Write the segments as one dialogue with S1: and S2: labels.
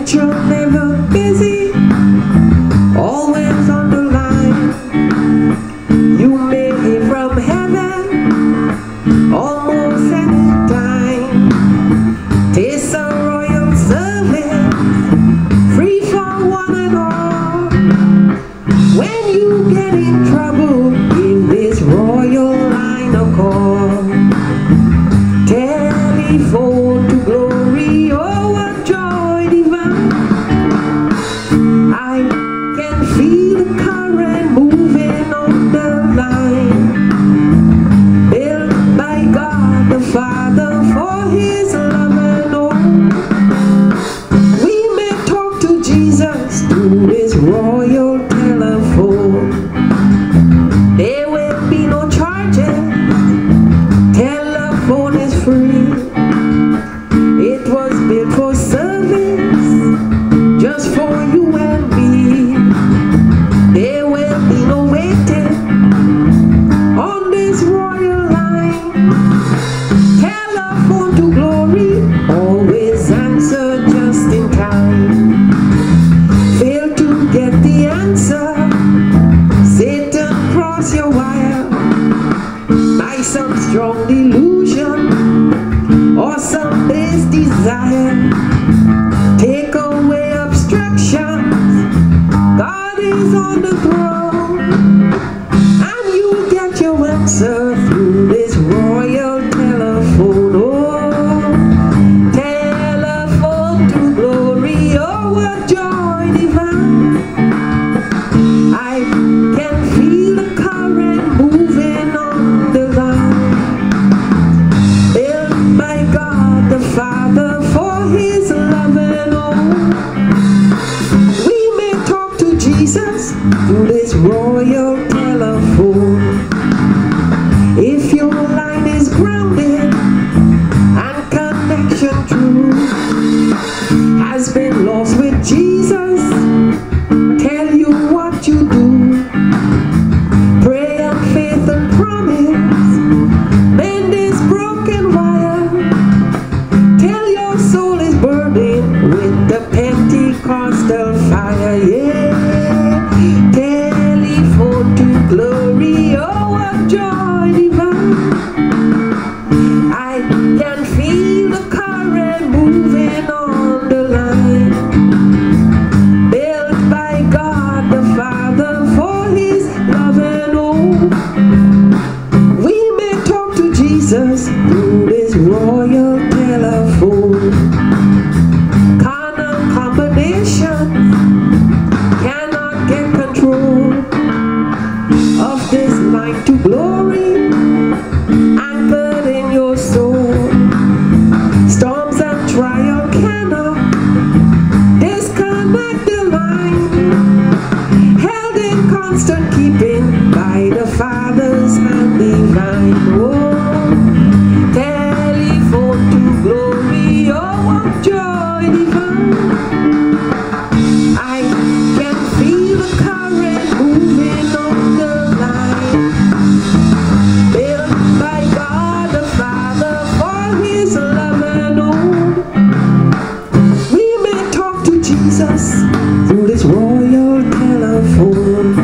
S1: that you're never busy, always on the line. You may hear from heaven almost any time. Taste a royal service, free for one and all. When you get in trouble, give this royal line a call. Telephone to glory, oh what joy divine. I can feel the current moving on the line, built by God the Father for His love and all. We may talk to Jesus through this royal telephone. There will be no charges, telephone is free. It was built for service, just for you and me. There will be no waiting on this royal line. Telephone to glory, always answer just in time. Fail to get the answer, Satan cross your wire by some strong delusion or some base desire. Take away obstructions, God is on the throne, and you get your answer through this royal telephone. Oh, telephone to glory, oh what joy divine. I can feel the current moving on the line, built by God the Father for His love and all. We may talk to Jesus through this royal telephone. If your line is grounded and connection true has been lost with Jesus, tell you what you do. Pray and faith and promise, mend this broken wire. Tell your soul is burning with the Pentecostal fire. Yeah, telephone to glory, oh what joy divine. I can feel the current moving on the line, built by God the Father for His love and all. We may talk to Jesus through this royal telephone. Carnal combinations cannot get control of this line to glory, anchored in your soul. Storms and trial cannot disconnect the line, held in constant keeping by the Father's hand divine. Oh, telephone to glory, oh what joy divine. I can feel the current moving on the line, built by God the Father for His love and all. We may talk to Jesus through this royal telephone.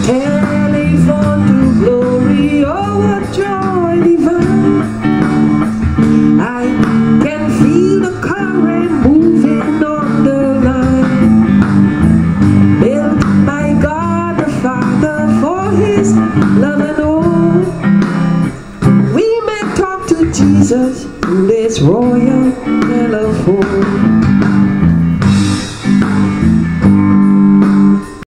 S1: Telephone to glory, oh what joy divine. I can feel the current moving on the line, built by God the Father for His love